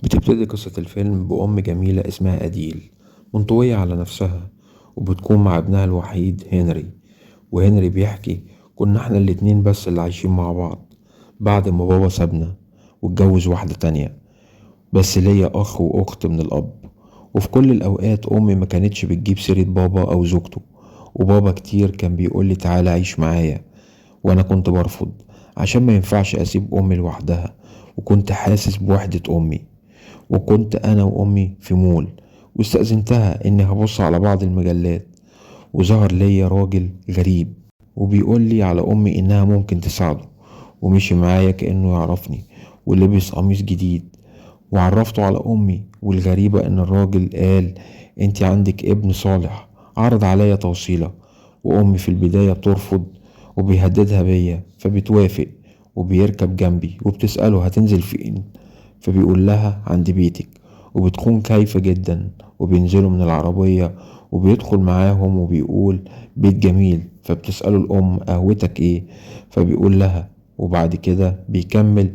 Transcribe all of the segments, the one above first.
بتبتدي قصة الفيلم بأم جميلة اسمها أديل، منطوية على نفسها، وبتكون مع ابنها الوحيد هنري. وهنري بيحكي: كنا احنا الاتنين بس اللي عايشين مع بعض بعد ما بابا سابنا واتجوز واحدة تانية. بس ليا أخ وأخت من الأب، وفي كل الأوقات أمي ما كانتش بتجيب سيرة بابا أو زوجته. وبابا كتير كان بيقولي تعالى عيش معايا، وأنا كنت برفض عشان ما ينفعش أسيب أمي لوحدها، وكنت حاسس بوحدة أمي. وكنت أنا وأمي في مول، واستأذنتها إني هبص على بعض المجلات، وظهر ليا راجل غريب وبيقولي على أمي إنها ممكن تساعده. ومشي معايا كأنه يعرفني، ولبس قميص جديد وعرفته على أمي. والغريبة إن الراجل قال: انتي عندك ابن صالح. عرض عليا توصيلة، وأمي في البداية بترفض وبيهددها بيا، فبتوافق وبيركب جنبي وبتسأله هتنزل فين، فبيقول لها عند بيتك. وبتكون خايفة جدا، وبينزلوا من العربية وبيدخل معاهم وبيقول بيت جميل. فبتسأله الأم قهوتك ايه، فبيقول لها. وبعد كده بيكمل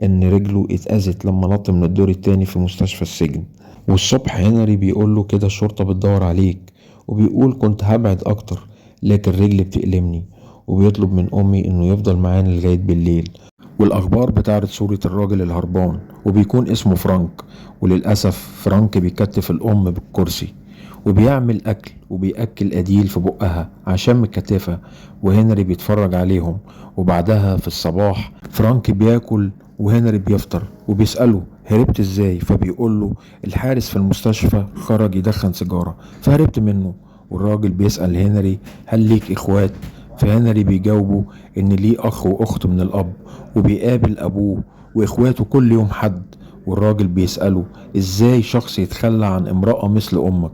ان رجله اتأذت لما نط من الدور التاني في مستشفى السجن. والصبح هنري بيقول له كده الشرطة بتدور عليك، وبيقول كنت هبعد اكتر لكن رجلي بتألمني. وبيطلب من امي انه يفضل معانا لغاية بالليل. والاخبار بتعرض صورة الراجل الهربان وبيكون اسمه فرانك. وللأسف فرانك بيكتف الام بالكرسي، وبيعمل اكل وبيأكل اديل في بقها عشان مكتفة. وهنري بيتفرج عليهم. وبعدها في الصباح فرانك بياكل وهنري بيفطر، وبيسأله هربت ازاي، فبيقوله الحارس في المستشفى خرج يدخن سيجارة فهربت منه. والراجل بيسأل هنري هل ليك اخوات، فهنري بيجاوبه ان ليه اخ واخت من الاب، وبيقابل ابوه واخواته كل يوم حد. والراجل بيسأله ازاي شخص يتخلى عن امرأة مثل امك.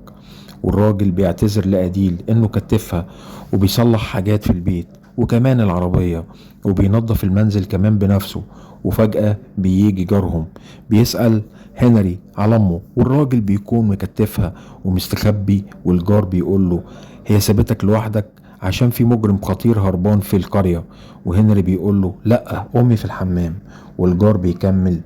والراجل بيعتذر لأديل انه كتفها وبيصلح حاجات في البيت وكمان العربية، وبينظف المنزل كمان بنفسه. وفجأة بيجي جارهم بيسأل هنري على امه، والراجل بيكون مكتفها ومستخبي. والجار بيقوله هي سابتك لوحدك عشان في مجرم خطير هربان في القرية. وهنري بيقوله لا، امي في الحمام. والجار بيكمل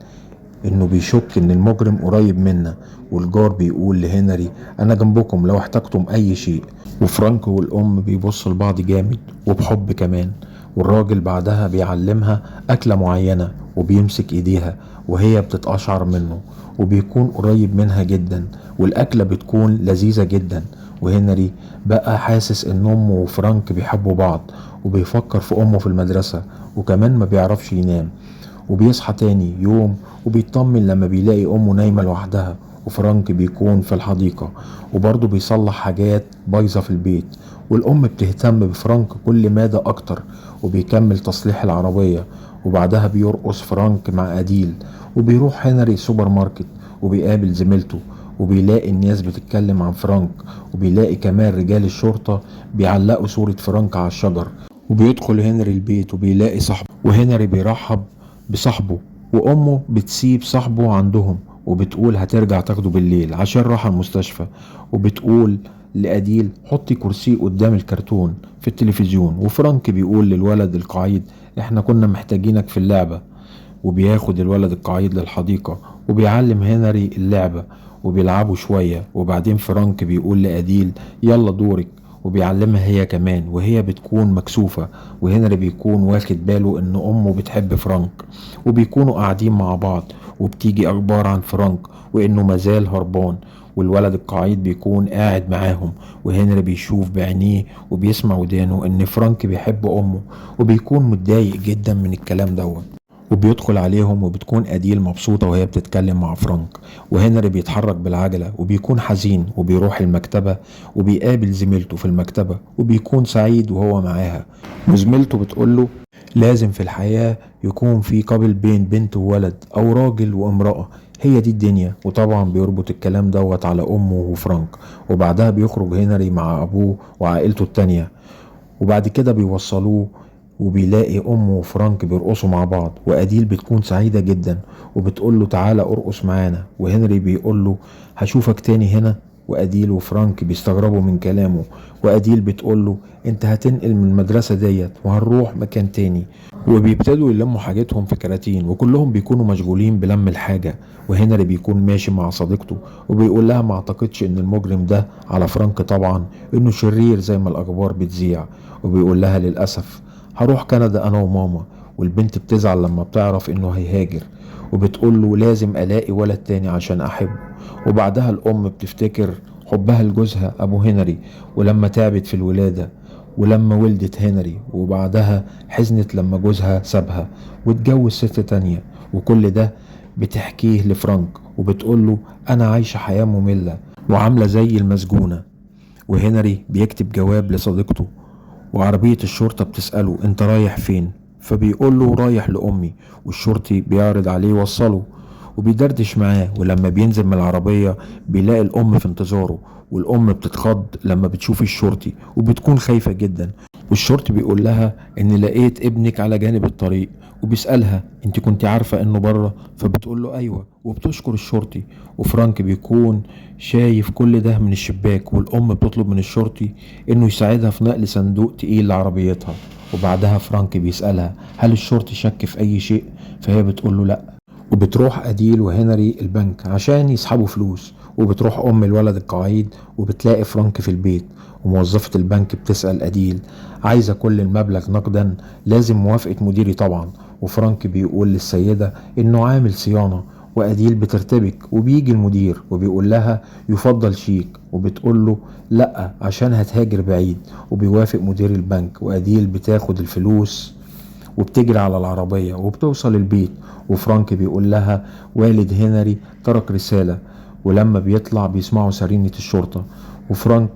انه بيشك ان المجرم قريب منا. والجار بيقول لهنري انا جنبكم لو احتجتم اي شيء. وفرانك والام بيبصوا لبعض جامد وبحب كمان. والراجل بعدها بيعلمها اكلة معينة وبيمسك ايديها وهي بتتقشعر منه، وبيكون قريب منها جدا، والاكلة بتكون لذيذة جدا. وهنري بقى حاسس ان امه وفرانك بيحبوا بعض، وبيفكر في امه في المدرسة، وكمان ما بيعرفش ينام. وبيصحى تاني يوم وبيطمن لما بيلاقي امه نايمة لوحدها، وفرانك بيكون في الحديقة وبرضه بيصلح حاجات بايظة في البيت. والام بتهتم بفرانك كل مادة اكتر، وبيكمل تصليح العربية. وبعدها بيرقص فرانك مع اديل، وبيروح هنري سوبر ماركت وبيقابل زميلته، وبيلاقي الناس بتتكلم عن فرانك. وبيلاقي كمان رجال الشرطة بيعلقوا صورة فرانك على الشجر. وبيدخل هنري البيت وبيلاقي صاحبه، وهنري بيرحب بصاحبه. وامه بتسيب صاحبه عندهم وبتقول هترجع تاخده بالليل عشان راح المستشفى. وبتقول لأديل حطي كرسي قدام الكرتون في التلفزيون. وفرانك بيقول للولد القعيد احنا كنا محتاجينك في اللعبة. وبياخد الولد القعيد للحديقة وبيعلم هنري اللعبة وبيلعبوا شوية. وبعدين فرانك بيقول لأديل يلا دورك، وبيعلمها هي كمان، وهي بتكون مكسوفة. وهنري بيكون واخد باله ان امه بتحب فرانك، وبيكونوا قاعدين مع بعض وبتيجي اخبار عن فرانك وانه مازال هربان. والولد القعيد بيكون قاعد معاهم، وهنري بيشوف بعينيه وبيسمع ودانه ان فرانك بيحب امه، وبيكون متضايق جدا من الكلام دوت. وبيدخل عليهم وبتكون أديل مبسوطة وهي بتتكلم مع فرانك. وهنري بيتحرك بالعجلة وبيكون حزين، وبيروح المكتبة وبيقابل زميلته في المكتبة وبيكون سعيد وهو معاها. وزميلته بتقوله لازم في الحياة يكون في قابل بين بنت وولد أو راجل وامرأة، هي دي الدنيا. وطبعا بيربط الكلام دوت على أمه وفرانك. وبعدها بيخرج هنري مع أبوه وعائلته التانية، وبعد كده بيوصلوه وبيلاقي امه وفرانك بيرقصوا مع بعض. واديل بتكون سعيدة جدا وبتقول له تعالى ارقص معانا. وهنري بيقول له هشوفك تاني هنا. وأديل وفرانك بيستغربوا من كلامه، وأديل بتقوله انت هتنقل من المدرسة ديت وهنروح مكان تاني، وبيبتدوا يلموا حاجتهم في كراتين وكلهم بيكونوا مشغولين بلم الحاجة. وهنري بيكون ماشي مع صديقته وبيقول لها ما اعتقدش ان المجرم ده على فرانك طبعا انه شرير زي ما الاخبار بتذيع، وبيقول لها للأسف هروح كندا انا وماما. والبنت بتزعل لما بتعرف انه هيهاجر، وبتقول له لازم الاقي ولد تاني عشان احبه. وبعدها الام بتفتكر حبها لجوزها ابو هنري، ولما تعبت في الولادة ولما ولدت هنري، وبعدها حزنت لما جوزها سابها واتجوز ست تانية. وكل ده بتحكيه لفرانك وبتقوله انا عايشة حياة مملة وعاملة زي المسجونة. وهنري بيكتب جواب لصديقته، وعربية الشرطة بتسأله انت رايح فين؟ فبيقول له رايح لأمي، والشرطي بيعرض عليه يوصله وبيدردش معاه. ولما بينزل من العربية بيلاقي الأم في انتظاره، والأم بتتخض لما بتشوف الشرطي وبتكون خايفة جدا. والشرطي بيقول لها ان لقيت ابنك على جانب الطريق، وبيسألها انت كنت عارفة انه بره؟ فبتقول له ايوه، وبتشكر الشرطي. وفرانك بيكون شايف كل ده من الشباك، والام بتطلب من الشرطي انه يساعدها في نقل صندوق تقيل لعربيتها. وبعدها فرانك بيسألها هل الشرطي شك في اي شيء؟ فهي بتقول له لا. وبتروح أديل وهنري البنك عشان يسحبوا فلوس، وبتروح أم الولد القعيد وبتلاقي فرانك في البيت. وموظفة البنك بتسأل أديل عايزة كل المبلغ نقدا، لازم موافقة مديري طبعا. وفرانك بيقول للسيدة إنه عامل صيانة، وأديل بترتبك وبيجي المدير وبيقول لها يفضل شيك، وبتقول له لأ عشان هتهاجر بعيد. وبيوافق مدير البنك، وأديل بتاخد الفلوس وبتجري على العربية وبتوصل البيت. وفرانك بيقول لها والد هنري ترك رسالة. ولما بيطلع بيسمعوا سرينة الشرطة، وفرانك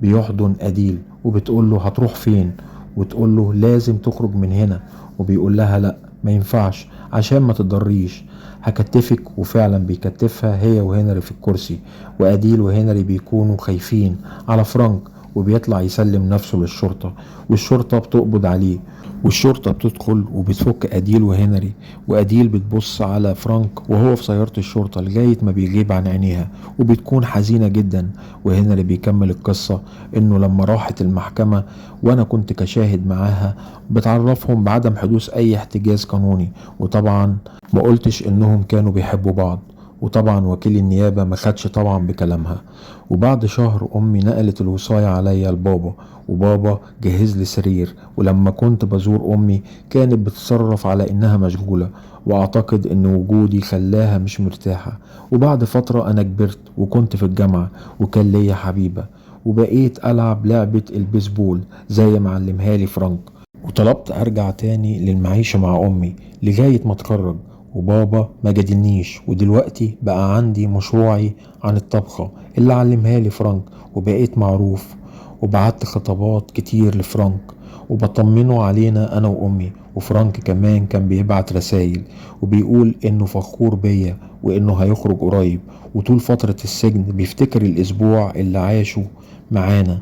بيحضن أديل وبتقول له هتروح فين؟ وتقول له لازم تخرج من هنا. وبيقول لها لا ما ينفعش عشان ما تضريش، هكتفك. وفعلا بيكتفها هي وهنري في الكرسي، وأديل وهنري بيكونوا خايفين على فرانك، وبيطلع يسلم نفسه للشرطة، والشرطة بتقبض عليه. والشرطة بتدخل وبتفك أديل وهنري، وأديل بتبص على فرانك وهو في سيارة الشرطة لغاية ما بيغيب عن عينيها وبتكون حزينة جدا. وهنري بيكمل القصة إنه لما راحت المحكمة وأنا كنت كشاهد معاها بتعرفهم بعدم حدوث أي احتجاز قانوني، وطبعا ما قلتش إنهم كانوا بيحبوا بعض. وطبعا وكيل النيابة ما خدش طبعا بكلامها. وبعد شهر أمي نقلت الوصاية عليا لبابا، وبابا جهز لي سرير. ولما كنت بزور أمي كانت بتتصرف على إنها مشغولة، وأعتقد إن وجودي خلاها مش مرتاحة. وبعد فترة أنا كبرت وكنت في الجامعة، وكان ليا حبيبة، وبقيت ألعب لعبة البيسبول زي ما علمها لي فرانك. وطلبت أرجع تاني للمعيشة مع أمي لغاية ما اتخرج، وبابا ما جادلنيش. ودلوقتي بقى عندي مشروعي عن الطبخة اللي علمها لي فرانك، وبقيت معروف. وبعت خطابات كتير لفرانك وبطمنه علينا انا وامي. وفرانك كمان كان بيبعت رسايل وبيقول انه فخور بيا وانه هيخرج قريب، وطول فترة السجن بيفتكر الاسبوع اللي عاشه معانا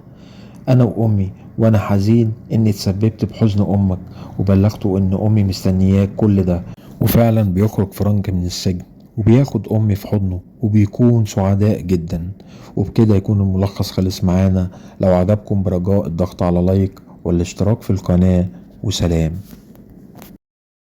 انا وامي. وانا حزين اني تسببت بحزن امك، وبلغته ان امي مستنياك كل ده. وفعلا بيخرج فرانك من السجن وبياخد امي في حضنه وبيكون سعداء جدا. وبكده يكون الملخص خلص معانا. لو عجبكم برجاء الضغط على لايك والاشتراك في القناة، وسلام.